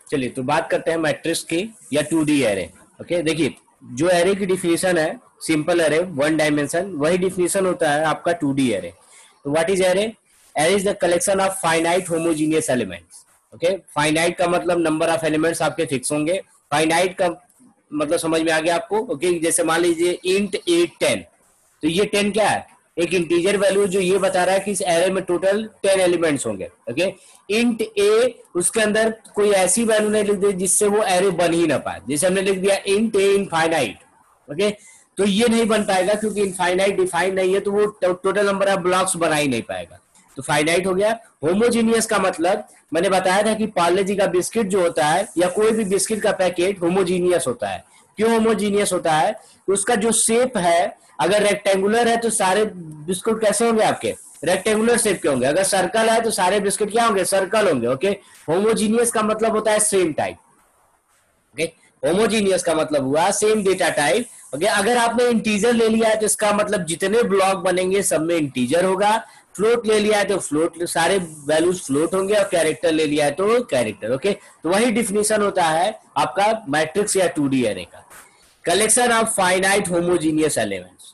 चलिए तो बात करते हैं मैट्रिक्स की या 2D एरे। ओके, देखिए जो एरे की डिफिनेशन है सिंपल एरे वन डायमेंशन, वही डिफिनेशन होता है आपका 2D एरे। तो what is array? Array is the collection of finite homogeneous elements. Okay, finite का मतलब नंबर ऑफ एलिमेंट्स आपके फिक्स होंगे। फाइनाइट का मतलब समझ में आ गया आपको? ओके, जैसे मान लीजिए इंट 8 10, तो ये 10 क्या है? एक इंटीजर वैल्यू जो ये बता रहा है कि इस एरे में टोटल 10 एलिमेंट्स होंगे। ओके, इंट ए, उसके अंदर कोई ऐसी वैल्यू नहीं लिख दी जिससे वो एरे बन ही ना पाए। जैसे हमने लिख दिया इंट ए इनफाइनाइट, ओके, तो ये नहीं बन पाएगा क्योंकि इनफाइनाइट डिफाइन नहीं है, तो वो टोटल नंबर ऑफ ब्लॉक्स बना ही नहीं पाएगा। तो फाइनाइट हो गया। होमोजीनियस का मतलब मैंने बताया था कि पार्ले जी का बिस्किट जो होता है या कोई भी बिस्किट का पैकेट होमोजीनियस होता है। क्यों होमोजीनियस होता है? उसका जो शेप है, अगर रेक्टेंगुलर है तो सारे बिस्कुट कैसे होंगे आपके? रेक्टेंगुलर शेप के होंगे। अगर सर्कल है तो सारे बिस्किट क्या होंगे? सर्कल होंगे। ओके, होमोजीनियस का मतलब होता है सेम टाइप। ओके, होमोजीनियस का मतलब हुआ सेम डेटा टाइप। ओके, अगर आपने इंटीजर ले लिया है तो इसका मतलब जितने ब्लॉक बनेंगे सब में इंटीजर होगा। फ्लोट ले लिया है तो फ्लोट, सारे वैल्यूज फ्लोट होंगे, और कैरेक्टर ले लिया है तो कैरेक्टर। ओके, तो वही डिफिनेशन होता है आपका मैट्रिक्स या 2D एरे का, collection of finite homogeneous elements.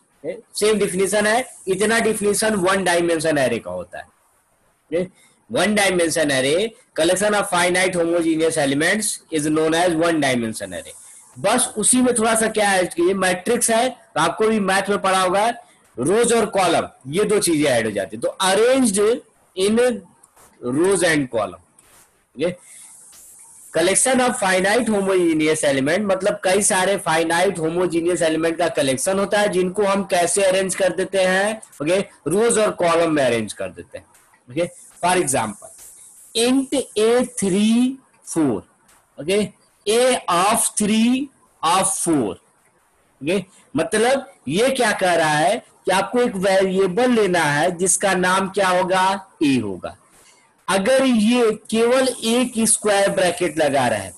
Same definition है, इतना डिफिनेशन वन डायमेंशन एरे का होता है। One dimension array, collection of finite homogeneous elements is known as one dimension array. बस उसी में थोड़ा सा क्या ऐड कीजिए, मैट्रिक्स है तो आपको भी मैथ में पढ़ा होगा, रोज और कॉलम, ये दो चीजें ऐड हो जाती है। तो arranged in rows and column. Collection of finite homogeneous element मतलब कई सारे फाइनाइट होमोजीनियस एलिमेंट का कलेक्शन होता है, जिनको हम कैसे अरेंज कर देते हैं? ओके, रोज और कॉलम में अरेंज कर देते हैं। Okay, for example int a3 4, okay, a of 3 of 4। Okay, मतलब ये क्या कह रहा है कि आपको एक वेरिएबल लेना है जिसका नाम क्या होगा? a होगा। अगर ये केवल एक स्क्वायर ब्रैकेट लगा रहे,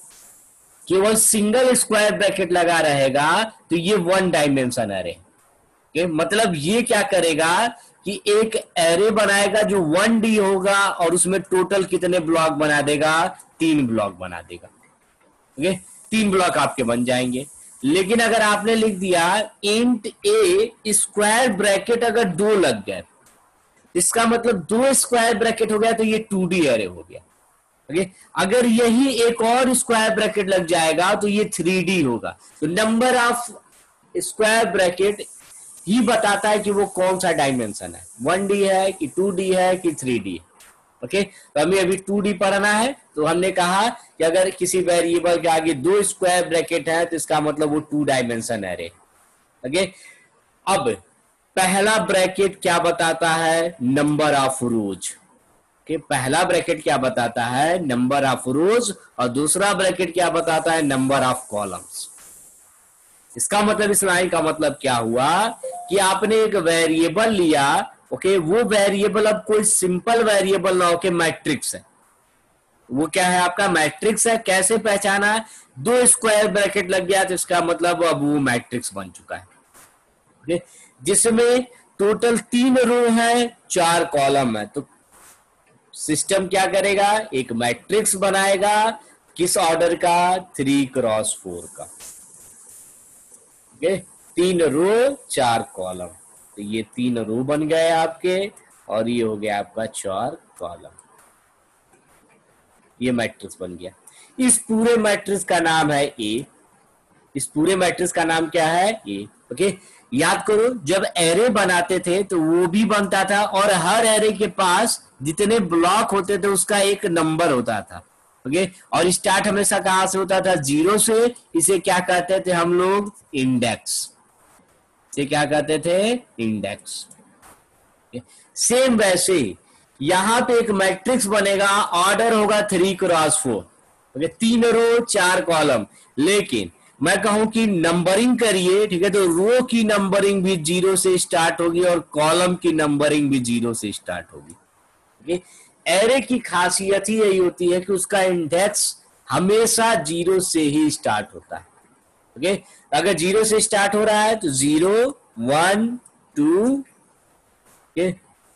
केवल सिंगल स्क्वायर ब्रैकेट लगा रहेगा, तो ये वन डायमेंशन एरे। मतलब ये क्या करेगा कि एक एरे बनाएगा जो 1D होगा, और उसमें टोटल कितने ब्लॉक बना देगा? 3 ब्लॉक बना देगा। ओके, 3 ब्लॉक आपके बन जाएंगे। लेकिन अगर आपने लिख दिया इंट ए स्क्वायर ब्रैकेट अगर 2 लग गए, इसका मतलब 2 स्क्वायर ब्रैकेट हो गया, तो ये 2D एरे हो गया। ओके, अगर यही एक और स्क्वायर ब्रैकेट लग जाएगा तो ये 3D होगा। तो नंबर ऑफ स्क्वायर ब्रैकेट ही बताता है कि वो कौन सा डायमेंशन है, 1D है कि 2D है कि 3D है। ओके, तो हमें अभी 2D पढ़ना है, तो हमने कहा कि अगर किसी वेरिएबल के आगे 2 स्क्वायर ब्रैकेट है तो इसका मतलब वो 2 डायमेंशन एरे। ओके, अब पहला ब्रैकेट क्या बताता है? नंबर ऑफ रोज। कि पहला ब्रैकेट क्या बताता है? नंबर ऑफ रोज, और दूसरा ब्रैकेट क्या बताता है? Number of columns. इसका मतलब, इस लाइन का मतलब क्या हुआ कि आपने एक वेरिएबल लिया। ओके, वो वेरिएबल अब कोई सिंपल वेरिएबल ना होके मैट्रिक्स है। वो क्या है? आपका मैट्रिक्स है। कैसे पहचाना? 2 स्क्वायर ब्रैकेट लग गया तो इसका मतलब अब वो मैट्रिक्स बन चुका है। ओके, जिसमें टोटल 3 रो है, 4 कॉलम है। तो सिस्टम क्या करेगा? एक मैट्रिक्स बनाएगा। किस ऑर्डर का? 3x4 का। ओके, 3 रो 4 कॉलम, तो ये 3 रो बन गए आपके, और ये हो गया आपका 4 कॉलम। ये मैट्रिक्स बन गया। इस पूरे मैट्रिक्स का नाम है ए। इस पूरे मैट्रिक्स का नाम क्या है? ए। ओके, याद करो जब एरे बनाते थे तो वो भी बनता था, और हर एरे के पास जितने ब्लॉक होते थे उसका एक नंबर होता था। ओके, और स्टार्ट हमेशा कहां से होता था? 0 से। इसे क्या कहते थे हम लोग? इंडेक्स। इसे क्या कहते थे? इंडेक्स। सेम वैसे यहां पे एक मैट्रिक्स बनेगा, ऑर्डर होगा 3x4। ओके, 3 रो 4 कॉलम। लेकिन मैं कहूं कि नंबरिंग करिए, ठीक है, तो रो की नंबरिंग भी 0 से स्टार्ट होगी और कॉलम की नंबरिंग भी 0 से स्टार्ट होगी। ओके, एरे की खासियत ही यही होती है कि उसका इंडेक्स हमेशा 0 से ही स्टार्ट होता है। ओके, अगर 0 से स्टार्ट हो रहा है तो 0 1 2,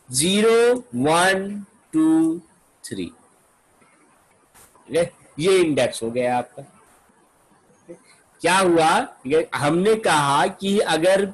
0 1 2 3। ये इंडेक्स हो गया आपका। क्या हुआ, हमने कहा कि अगर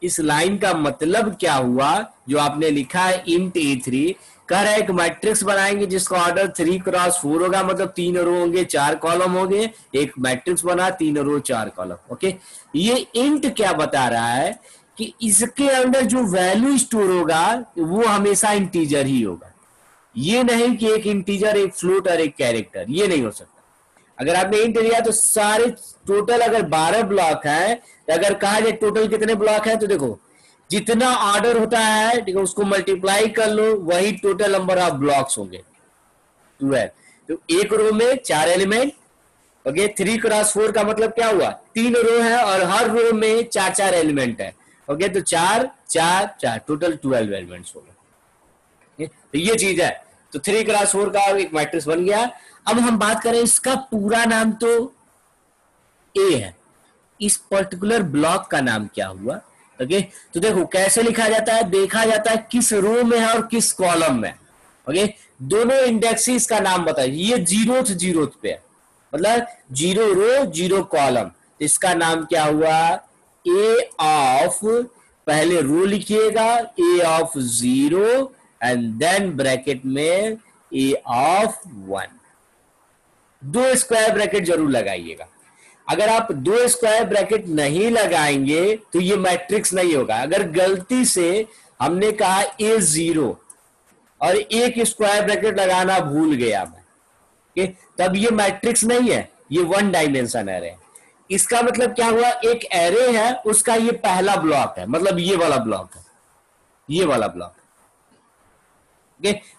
इस लाइन का मतलब क्या हुआ, जो आपने लिखा है इंट A3, कह रहा है एक मैट्रिक्स बनाएंगे जिसका ऑर्डर 3x4 होगा, मतलब 3 रो होंगे 4 कॉलम होंगे, एक मैट्रिक्स बना 3 रो 4 कॉलम। ओके, ये इंट क्या बता रहा है कि इसके अंदर जो वैल्यू स्टोर होगा वो हमेशा इंटीजर ही होगा। ये नहीं कि एक इंटीजर, एक फ्लोट और एक कैरेक्टर, ये नहीं हो सकता। अगर आपने इंट लिया तो सारे टोटल अगर 12 ब्लॉक है, तो अगर कहा जाए टोटल कितने ब्लॉक है, तो देखो जितना ऑर्डर होता है, ठीक है, उसको मल्टीप्लाई कर लो, वही टोटल नंबर ऑफ ब्लॉक्स होंगे 12। तो एक रो में 4 एलिमेंट। ओके, 3x4 का मतलब क्या हुआ, 3 रो है और हर रो में 4 एलिमेंट है। ओके, तो 4 4 4 टोटल 12 एलिमेंट्स हो गए। तो ये चीज है, तो 3x4 का एक मैट्रिक्स बन गया। अब हम बात करें, इसका पूरा नाम तो ए है, इस पर्टिकुलर ब्लॉक का नाम क्या हुआ। ओके, तो देखो कैसे लिखा जाता है, देखा जाता है किस रो में है और किस कॉलम में। ओके, दोनों इंडेक्सेस का नाम बताइए। ये जीरोथ पे है, मतलब 0 रो 0 कॉलम, इसका नाम क्या हुआ, ए ऑफ, पहले रो लिखिएगा ए ऑफ 0 एंड देन ब्रैकेट में ए ऑफ 1। 2 स्क्वायर ब्रैकेट जरूर लगाइएगा। अगर आप 2 स्क्वायर ब्रैकेट नहीं लगाएंगे तो ये मैट्रिक्स नहीं होगा। अगर गलती से हमने कहा A0 और एक स्क्वायर ब्रैकेट लगाना भूल गया मैं, तब ये मैट्रिक्स नहीं है, ये 1 डायमेंशन एरे है। इसका मतलब क्या हुआ, एक एरे है, उसका ये पहला ब्लॉक है, मतलब ये वाला ब्लॉक है, ये वाला ब्लॉक।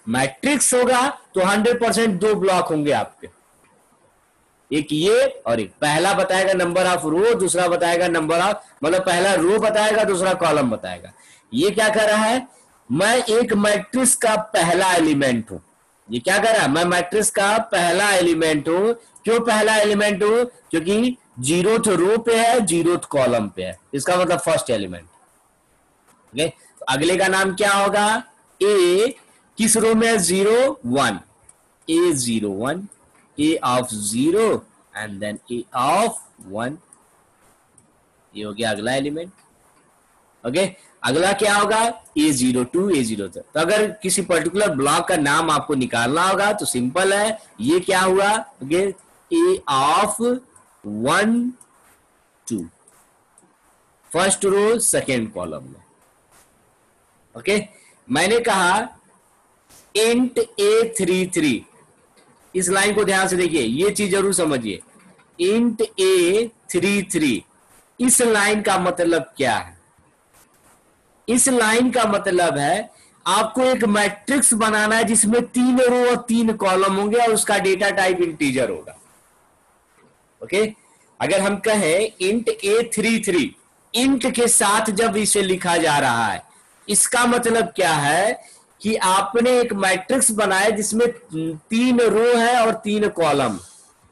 मैट्रिक्स होगा तो 100% 2 ब्लॉक होंगे आपके, एक ये और एक, पहला बताएगा नंबर ऑफ रो, दूसरा बताएगा नंबर ऑफ, मतलब पहला रो बताएगा, दूसरा कॉलम बताएगा। ये क्या कर रहा है, मैं एक मैट्रिक्स का पहला एलिमेंट हूं। ये क्या कर रहा है, मैं मैट्रिक्स का पहला एलिमेंट हूं। क्यों पहला एलिमेंट हूं, क्योंकि 0th रो पे है, 0th कॉलम पे है, इसका मतलब फर्स्ट एलिमेंट। ओके, तो अगले का नाम क्या होगा, ए, किस रो में है, 0 1, A01, A of 0 and then A of 1। ये हो गया अगला एलिमेंट। ओके, अगला क्या होगा, A02 A03। तो अगर किसी पर्टिकुलर ब्लॉक का नाम आपको निकालना होगा तो सिंपल है, ये क्या हुआ, okay, A of 1 2, first row second column में। ओके, मैंने कहा इंट A33, इस लाइन को ध्यान से देखिए, ये चीज जरूर समझिए, इंट A33, इस लाइन का मतलब क्या है, इस लाइन का मतलब है आपको एक मैट्रिक्स बनाना है जिसमें 3 रो और 3 कॉलम होंगे और उसका डेटा टाइप इंटीजर होगा। ओके, अगर हम कहें इंट A33, इंट के साथ जब इसे लिखा जा रहा है, इसका मतलब क्या है कि आपने एक मैट्रिक्स बनाया जिसमें 3 रो है और 3 कॉलम,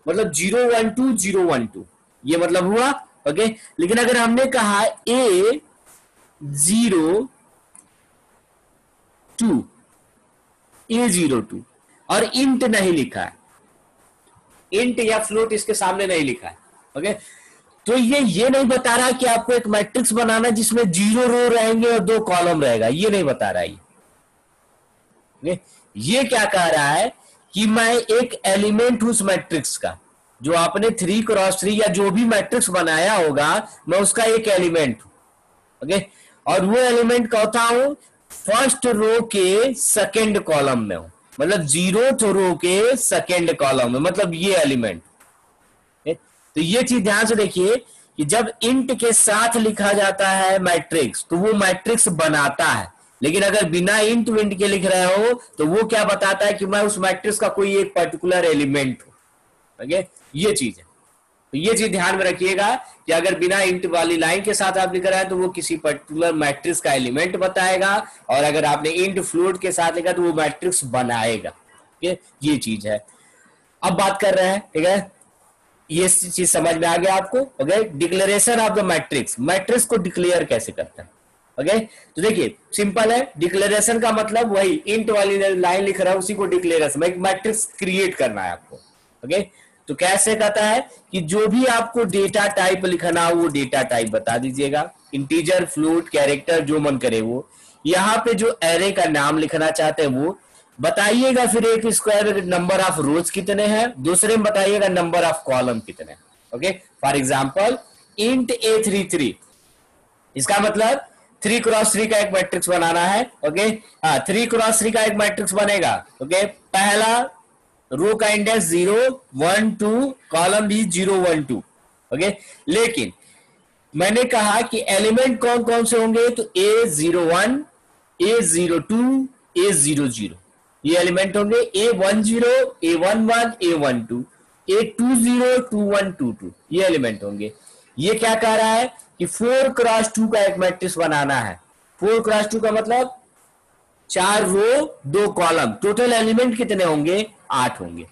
मतलब 0 1 2 0 1 2, ये मतलब हुआ। ओके, लेकिन अगर हमने कहा A02 और इंट नहीं लिखा है, इंट या फ्लोट इसके सामने नहीं लिखा है, ओके, तो ये नहीं बता रहा कि आपको एक मैट्रिक्स बनाना जिसमें 0 रो रहेंगे और 2 कॉलम रहेगा, ये नहीं बता रहा है। ये क्या कह रहा है कि मैं एक एलिमेंट हूं उस मैट्रिक्स का, जो आपने 3x3 या जो भी मैट्रिक्स बनाया होगा, मैं उसका एक एलिमेंट हूं। ओके, और वो एलिमेंट कहता हूं फर्स्ट रो के सेकेंड कॉलम में हूं, मतलब 0th रो के सेकेंड कॉलम में, मतलब ये एलिमेंट। तो ये चीज ध्यान से देखिए कि जब इंट के साथ लिखा जाता है मैट्रिक्स तो वो मैट्रिक्स बनाता है, लेकिन अगर बिना इंट विंट के लिख रहे हो तो वो क्या बताता है कि मैं उस मैट्रिक्स का कोई एक पर्टिकुलर एलिमेंट हूं। ओके, ये चीज है, तो ये चीज ध्यान में रखिएगा कि अगर बिना इंट वाली लाइन के साथ आप लिख रहे हैं तो वो किसी पर्टिकुलर मैट्रिक्स का एलिमेंट बताएगा, और अगर आपने इंट फ्लोट के साथ लिखा तो वो मैट्रिक्स बनाएगा। ओके, ये चीज है। अब बात कर रहे हैं, ठीक है, ये चीज समझ में आ गया आपको। Okay, declaration of the matrix, matrix को डिक्लेयर कैसे करते हैं। ओके, तो देखिए सिंपल है, डिक्लेरेशन का मतलब वही इंट वाली लाइन लिख रहा है उसी को डिक्लेरेशन, एक मैट्रिक्स क्रिएट करना है आपको। ओके, तो कैसे कहता है कि जो भी आपको डेटा टाइप लिखना हो वो डेटा टाइप बता दीजिएगा, इंटीजर, फ्लोट, कैरेक्टर, जो मन करे वो। यहाँ पे जो एरे का नाम लिखना चाहते हैं वो बताइएगा, फिर एक स्क्वायर नंबर ऑफ रोज कितने हैं, दूसरे में बताइएगा नंबर ऑफ कॉलम कितने हैं। Okay, for example int A33, इसका मतलब 3x3 का एक मैट्रिक्स बनाना है। ओके, हाँ 3x3 का एक मैट्रिक्स बनेगा। ओके, पहला रो का इंडेक्स 0 1 2, कॉलम भी 0 1 2। ओके, लेकिन मैंने कहा कि एलिमेंट कौन कौन से होंगे, तो A01, A02, A00, ये एलिमेंट होंगे। A10, A11, A12, A20, 21, 22, ये एलिमेंट होंगे। ये क्या कह रहा है कि 4x2 का एक मैट्रिक्स बनाना है। 4x2 का मतलब 4 रो 2 कॉलम, टोटल एलिमेंट कितने होंगे, 8 होंगे।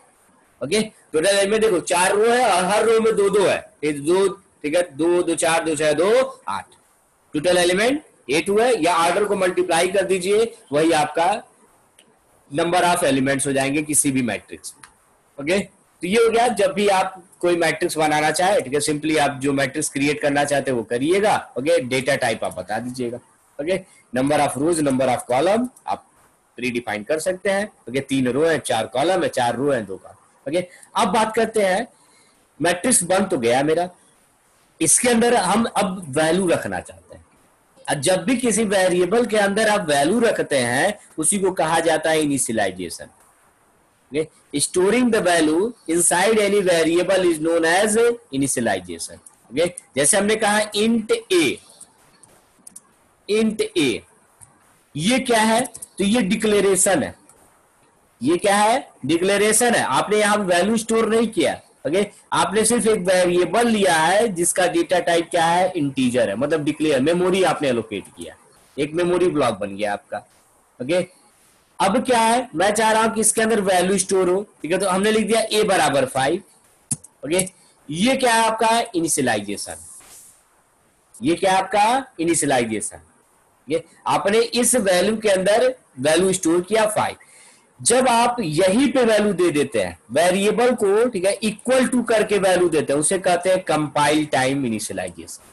ओके, टोटल एलिमेंट देखो 4 रो है और हर रो में 2 2 है, दो, ठीक है, 2 2 4 2 6 2 8, टोटल एलिमेंट 8 है। या ऑर्डर को मल्टीप्लाई कर दीजिए, वही आपका नंबर ऑफ एलिमेंट्स हो जाएंगे किसी भी मैट्रिक्स में। ओके, तो ये हो गया जब भी आप कोई मैट्रिक्स बनाना चाहे, ठीक है, सिंपली आप जो मैट्रिक्स क्रिएट करना चाहते हैं वो करिएगा। ओके, डेटा टाइप आप बता दीजिएगा। Okay, number of rose, number of column आप प्री डिफाइन कर सकते हैं। ओके, 3 रो है 4 कॉलम है, 4 रो है 2 कॉलम। ओके, अब बात करते हैं, मैट्रिक्स बन तो गया मेरा, इसके अंदर हम अब वैल्यू रखना चाहते हैं। जब भी किसी वेरिएबल के अंदर आप वैल्यू रखते हैं उसी को कहा जाता है initialization. Storing the value inside any variable is known as initialization. Okay, जैसे हमने कहा इंट ए, इंट ए ये क्या है, तो ये डिक्लेरेशन है। ये क्या है, डिक्लेरेशन है। आपने यहां वैल्यू स्टोर नहीं किया। ओके, आपने सिर्फ एक वेरिएबल लिया है जिसका डेटा टाइप क्या है, इंटीजर है, मतलब डिक्लेयर, मेमोरी आपने एलोकेट किया, एक मेमोरी ब्लॉक बन गया आपका। ओके, अब क्या है, मैं चाह रहा हूं कि इसके अंदर वैल्यू स्टोर हो, ठीक है, तो हमने लिख दिया a बराबर 5। ओके, ये क्या है आपका इनिशियलाइजेशन, ये क्या है आपका इनिशियलाइजेशन। ये आपने इस वैल्यू के अंदर वैल्यू स्टोर किया 5। जब आप यहीं पे वैल्यू दे देते हैं वेरिएबल को, ठीक है, इक्वल टू करके वैल्यू देते हैं, उसे कहते हैं कंपाइल टाइम इनिशियलाइजेशन।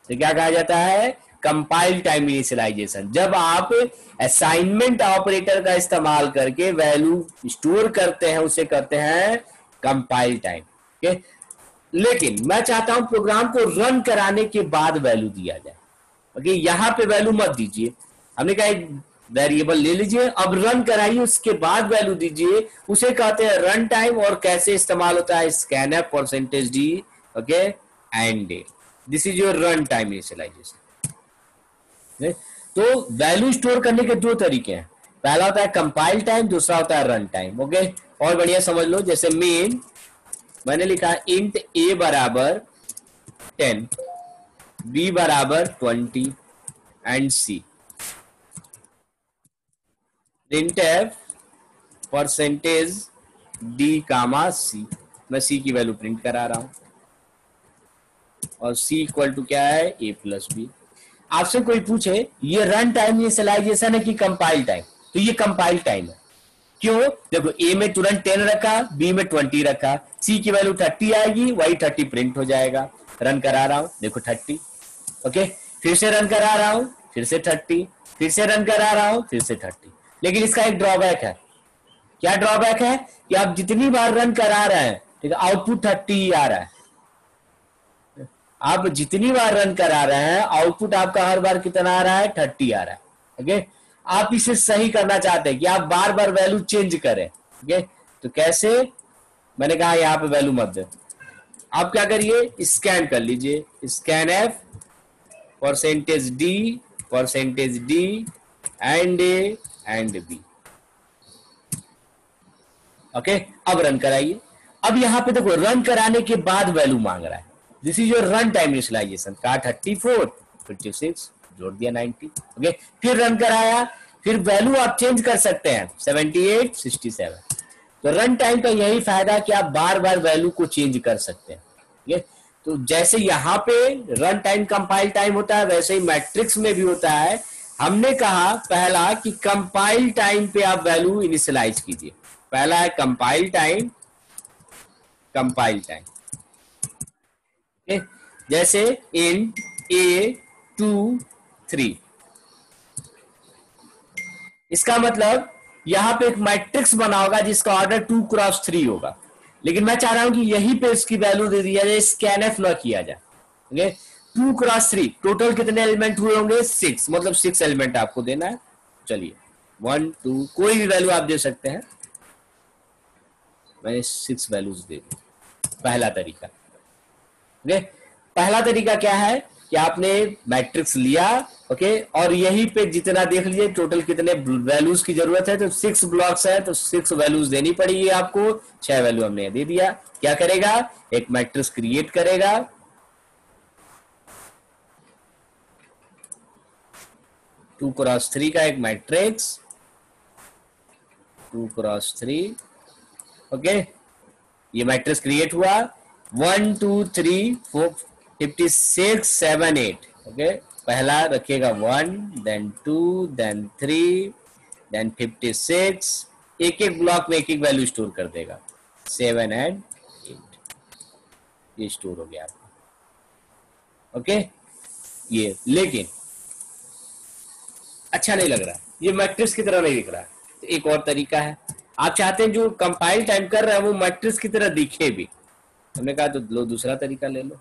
तो क्या कहा जाता है, कंपाइल टाइम इनिशियलाइजेशन। जब आप असाइनमेंट ऑपरेटर का इस्तेमाल करके वैल्यू स्टोर करते हैं उसे कहते हैं कंपाइल टाइम। ओके, लेकिन मैं चाहता हूं प्रोग्राम को रन कराने के बाद वैल्यू दिया जाए। ओके, यहां पे वैल्यू मत दीजिए, हमने कहा एक वेरिएबल ले लीजिए, अब रन कराइए, उसके बाद वैल्यू दीजिए, उसे कहते हैं रन टाइम। और कैसे इस्तेमाल होता है, scanf %d, okay, and day, this is your run time initialization. तो वैल्यू स्टोर करने के 2 तरीके हैं, पहला होता है कंपाइल टाइम, दूसरा होता है रन टाइम। ओके, और बढ़िया समझ लो, जैसे मेन मैंने लिखा इंट a बराबर 10, b बराबर 20 and c, printf %d comma c, मैं c की वैल्यू प्रिंट करा रहा हूं और c इक्वल टू क्या है, a प्लस b। आपसे कोई पूछे ये रन टाइम इनिशियलाइजेशन है कि कंपाइल टाइम, तो ये कंपाइल टाइम है। क्यों, देखो a में तुरंत 10 रखा, b में 20 रखा, c की वैल्यू 30 आएगी, वही 30 प्रिंट हो जाएगा। रन करा रहा हूं, देखो 30। ओके, फिर से रन करा रहा हूं, फिर से 30, फिर से रन करा रहा हूं, फिर से 30। लेकिन इसका एक ड्रॉबैक है। क्या ड्रॉबैक है कि आप जितनी बार रन करा रहे हैं, ठीक है, आउटपुट 30 ही आ रहा है। आप जितनी बार रन करा रहे हैं आउटपुट आपका हर बार कितना आ रहा है, 30 आ रहा है। ओके, आप इसे सही करना चाहते हैं कि आप बार बार वैल्यू चेंज करें। ओके, तो कैसे, मैंने कहा यहां पे वैल्यू मत दे, आप क्या करिए, स्कैन कर लीजिए, स्कैनf %d and a and b। Okay, अब रन कराइए। अब यहां पे देखो रन कराने के बाद वैल्यू मांग रहा है, this is your run time initialization. कहा 34, 56, जोड़ दिया 90। ओके, फिर रन कराया, फिर वैल्यू आप चेंज कर सकते हैं 78, 67। तो रन टाइम का यही फायदा कि आप बार बार वैल्यू को चेंज कर सकते हैं। ओके, तो जैसे यहां पे रन टाइम कंपाइल टाइम होता है, वैसे ही मैट्रिक्स में भी होता है। हमने कहा पहला कि कंपाइल टाइम पे आप वैल्यू इनिशियलाइज कीजिए, पहला है कंपाइल टाइम, कंपाइल टाइम। जैसे int a2 3, इसका मतलब यहां पे एक मैट्रिक्स बना होगा जिसका ऑर्डर 2x3 होगा, लेकिन मैं चाह रहा हूं कि यहीं पे इसकी वैल्यू दे दिया जाए, स्कैनएफ ना किया जाए। ओके, 2x3 टोटल कितने एलिमेंट हुए होंगे? 6, मतलब 6 एलिमेंट आपको देना है। चलिए 1 2 कोई भी वैल्यू आप दे सकते हैं, मैंने 6 वैल्यूज दे दी। पहला तरीका। ओके, पहला तरीका क्या है कि आपने मैट्रिक्स लिया, ओके, और यहीं पे जितना देख लीजिए टोटल कितने वैल्यूज की जरूरत है, तो 6 ब्लॉक्स है तो 6 वैल्यूज देनी पड़ेगी आपको। 6 वैल्यू हमने दे दिया। क्या करेगा? एक मैट्रिक्स क्रिएट करेगा, 2x3 का एक मैट्रिक्स, 2x3। ओके, ये मैट्रिक्स क्रिएट हुआ, 1 2 3 4 56 7 8। ओके, पहला रखिएगा 1, देन 2, देन 3, देन 56। एक एक ब्लॉक में एक एक वैल्यू स्टोर कर देगा, 7 एंड 8। ये स्टोर हो गया आपका। ओके, ये लेकिन अच्छा नहीं लग रहा, ये मैट्रिक्स की तरह नहीं दिख रहा। तो एक और तरीका है, आप चाहते हैं जो कंपाइल टाइम कर रहा है वो मैट्रिक्स की तरह दिखे भी, हमने कहा तो लो दूसरा तरीका ले लो।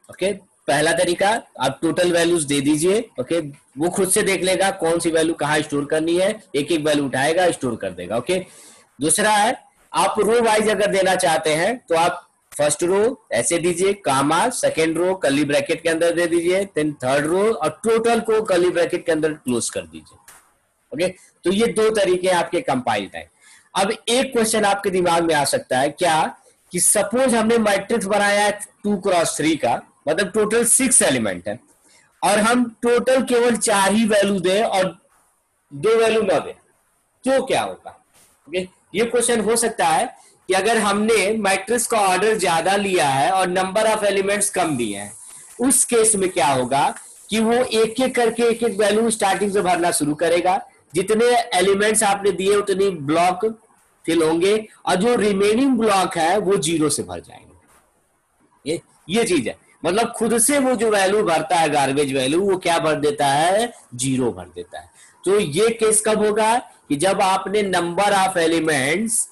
ओके, पहला तरीका, आप टोटल वैल्यूज दे दीजिए। ओके, वो खुद से देख लेगा कौन सी वैल्यू कहाँ स्टोर करनी है, एक एक वैल्यू उठाएगा स्टोर कर देगा। ओके, दूसरा है, आप रो वाइज अगर देना चाहते हैं तो आप फर्स्ट रो ऐसे दीजिए, कामा, सेकेंड रो कर्ली ब्रैकेट के अंदर दे दीजिए, देन थर्ड रो और टोटल को कर्ली ब्रैकेट के अंदर क्लोज कर दीजिए। ओके, तो ये दो तरीके हैं आपके कंपाइल टाइम। अब एक क्वेश्चन आपके दिमाग में आ सकता है क्या, कि सपोज हमने मैट्रिक्स बनाया है 2x3 का, मतलब टोटल 6 एलिमेंट है, और हम टोटल केवल 4 ही वैल्यू दें और 2 वैल्यू ना दें, तो क्या होगा? ओके, ये क्वेश्चन हो सकता है कि अगर हमने मैट्रिक्स का ऑर्डर ज्यादा लिया है और नंबर ऑफ एलिमेंट्स कम दिए हैं, उस केस में क्या होगा कि वो एक एक करके एक एक वैल्यू स्टार्टिंग से भरना शुरू करेगा। जितने एलिमेंट्स आपने दिए उतनी ब्लॉक फिल होंगे, और जो रिमेनिंग ब्लॉक है वो 0 से भर जाएंगे। ये चीज है, मतलब खुद से वो जो वैल्यू भरता है गार्बेज वैल्यू, वो क्या भर देता है? 0 भर देता है। तो ये केस कब होगा कि जब आपने नंबर ऑफ एलिमेंट्स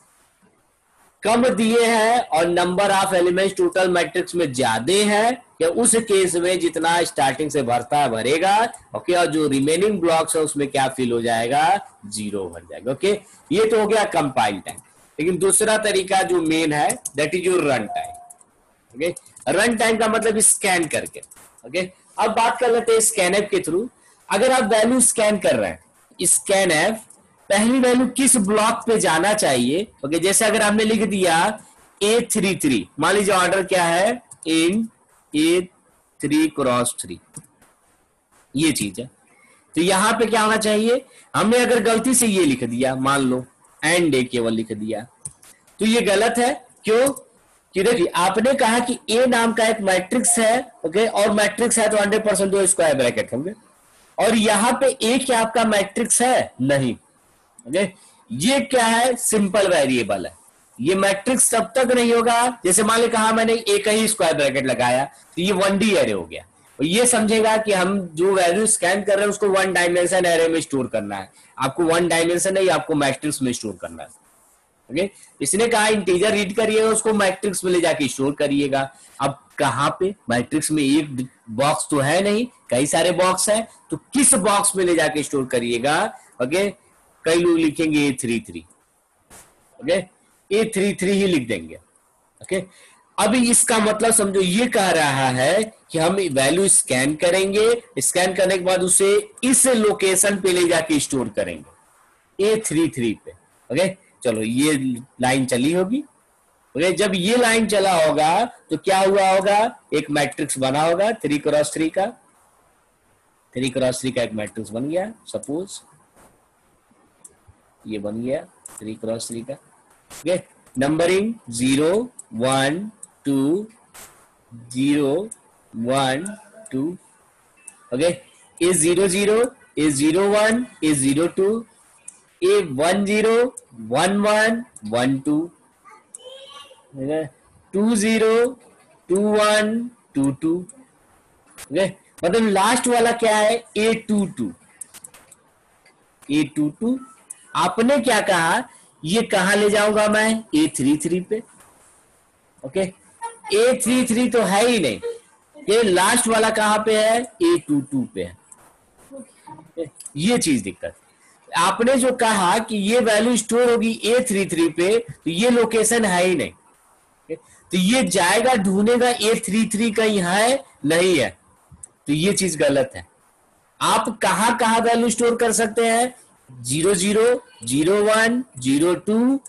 कम दिए हैं और number of elements total matrix में ज्यादा है, या उस केस में जितना स्टार्टिंग से भरता है भरेगा। ओके, और जो रिमेनिंग ब्लॉक्स है उसमें क्या फिल हो जाएगा? 0 भर जाएगा। ओके, ये तो हो गया कंपाइल टाइम। लेकिन दूसरा तरीका जो मेन है, that is your run time. Okay, run time का मतलब स्कैन करके। ओके, अब बात कर लेते हैं स्कैनएफ के थ्रू। अगर आप वैल्यू स्कैन कर रहे हैं, स्कैनएफ पहली वैल्यू किस ब्लॉक पे जाना चाहिए। ओके, जैसे अगर आपने लिख दिया A33, मान लीजिए ऑर्डर क्या है? इन A3x3, ये चीज है। तो यहां पे क्या होना चाहिए? हमने अगर गलती से ये लिख दिया, मान लो एंड ए केवल लिख दिया, तो ये गलत है। क्यों? कि देखिए आपने कहा कि ए नाम का एक मैट्रिक्स है। ओके, और मैट्रिक्स है तो 100% दो स्क्वायर ब्रैकेट होंगे, और यहां पे ए क्या आपका मैट्रिक्स है? नहीं। ओके, ये क्या है? सिंपल वेरिएबल है। ये मैट्रिक्स तब तक नहीं होगा, जैसे मान ली कहा मैंने एक ही स्क्वायर ब्रैकेट लगाया, तो ये 1D एरे हो गया। और ये समझेगा कि हम जो वैल्यू स्कैन कर रहे हैं उसको 1 डायमेंशन एरे में स्टोर करना है। आपको 1 डायमेंशन नहीं, आपको मैट्रिक्स में स्टोर करना है। ओके, इसने कहा इंटीजर रीड करिएगा, उसको मैट्रिक्स में ले जाके स्टोर करिएगा। अब कहां पे? मैट्रिक्स में एक बॉक्स तो है नहीं, कई सारे बॉक्स है, तो किस बॉक्स में ले जाके स्टोर करिएगा? ओके, कई लोग लिखेंगे A33। ओके, A33 ही लिख देंगे। ओके, अभी इसका मतलब समझो, ये कह रहा है कि हम वैल्यू स्कैन करेंगे, स्कैन करने के बाद उसे इस लोकेशन पे ले जाके स्टोर करेंगे, A33 पे। ओके, चलो ये लाइन चली होगी। ओके, जब ये लाइन चला होगा तो क्या हुआ होगा? एक मैट्रिक्स बना होगा 3x3 का। 3x3 का एक मैट्रिक्स बन गया, सपोज ये बन गया 3x3 का। Okay, numbering 0 1 2 0 1 2। Okay, is 0 0, is 0 1, is 0 2, a 1 0 1 1 1 2, 2 0 2 1 2 2। Okay, मतलब लास्ट वाला क्या है, A22, A22। आपने क्या कहा, ये कहां ले जाऊंगा मैं, A33 पे। ओके, A33 तो है ही नहीं, ये लास्ट वाला कहां पे है, A22 पे है। ये चीज दिक्कत, आपने जो कहा कि ये वैल्यू स्टोर होगी A33 पे, तो ये लोकेशन है ही नहीं, तो ये जाएगा ढूंढेगा A33 कहीं है नहीं है, तो ये चीज गलत है। आप कहां कहां वैल्यू स्टोर कर सकते हैं, 0 0 0 1 0 2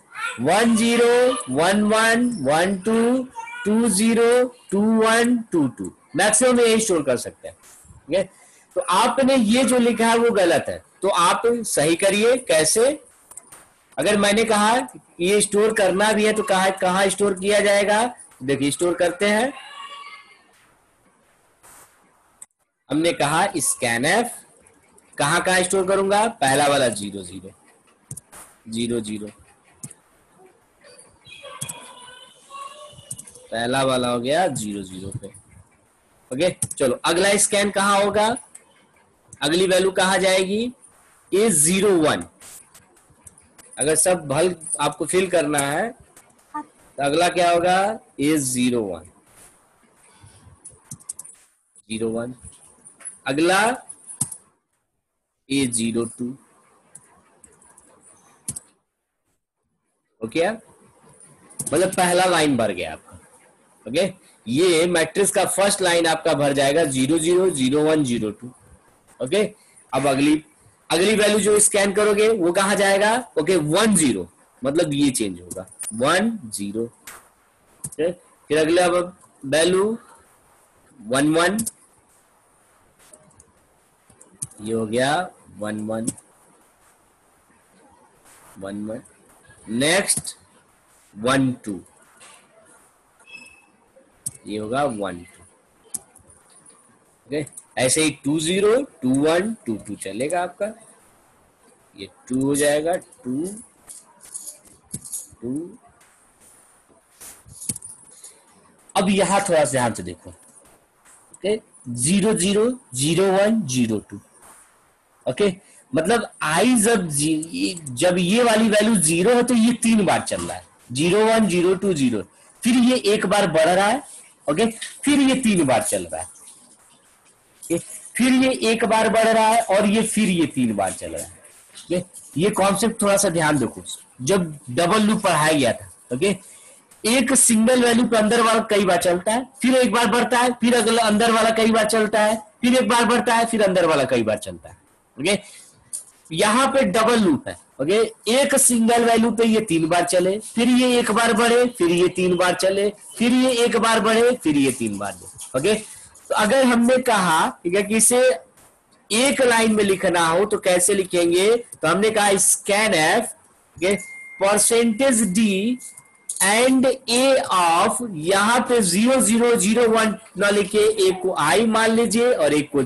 1 0 1 1 1 2 2 0 2 1 2 2, मैक्सिमम यही स्टोर कर सकते हैं। ठीक है, तो आपने ये जो लिखा है वो गलत है, तो आप सही करिए। कैसे, अगर मैंने कहा ये स्टोर करना भी है तो कहां स्टोर किया जाएगा, देखिए स्टोर करते हैं। हमने कहा स्कैनएफ कहां कहां स्टोर करूंगा, पहला वाला 0 0 0 0, पहला वाला हो गया 0 0 पे। ओके, चलो अगला स्कैन कहां होगा, अगली वैल्यू कहां जाएगी, ए 0 1। अगर सब भल आपको फिल करना है तो अगला क्या होगा, ए 0 1 0 1, अगला A02। ओके, मतलब पहला लाइन भर गया आपका। ओके, ये मैट्रिक्स का फर्स्ट लाइन आपका भर जाएगा 0 0 0 1 0 2। ओके, अब अगली वैल्यू जो स्कैन करोगे वो कहां जाएगा, ओके 1 0, मतलब ये चेंज होगा 1 0। फिर अगला वैल्यू 1 1, ये हो गया 1 1 1 1, नेक्स्ट 1 2, ये होगा 1 2। ओके, ऐसे ही 2 0 2 1 2 2 चलेगा आपका, ये 2 हो जाएगा 2 2। अब यहां थोड़ा सा ध्यान से देखो। ओके, 0 0 0 1 0 2। ओके, मतलब आई जब ये वाली वैल्यू 0 है तो ये 3 बार चल रहा है, 0 1 0 2 0, फिर ये एक बार बढ़ रहा है। ओके, फिर ये 3 बार चल रहा है, फिर ये एक बार बढ़ रहा है और ये फिर ये 3 बार चल रहा है। ये कॉन्सेप्ट थोड़ा सा ध्यान देखो, जब डबल लूप पढ़ाया गया था। ओके, एक सिंगल वैल्यू पे अंदर वाला कई बार चलता है, फिर एक बार बढ़ता है, फिर अगला अंदर वाला कई बार चलता है, फिर एक बार बढ़ता है, फिर अंदर वाला कई बार चलता है। ओके, यहां पे डबल लूप है। ओके, एक सिंगल वैल्यू पे ये 3 बार चले, फिर ये एक बार बढ़े, फिर ये 3 बार चले, फिर ये एक बार बढ़े, फिर ये 3 बार दे। ओके, तो अगर हमने कहा ठीक है कि इसे एक लाइन में लिखना हो तो कैसे लिखेंगे, तो हमने कहा scan F percentage D and A of, यहां पे 0 0 0 1 ना लिखे, एक को आई मान लीजिए और एक को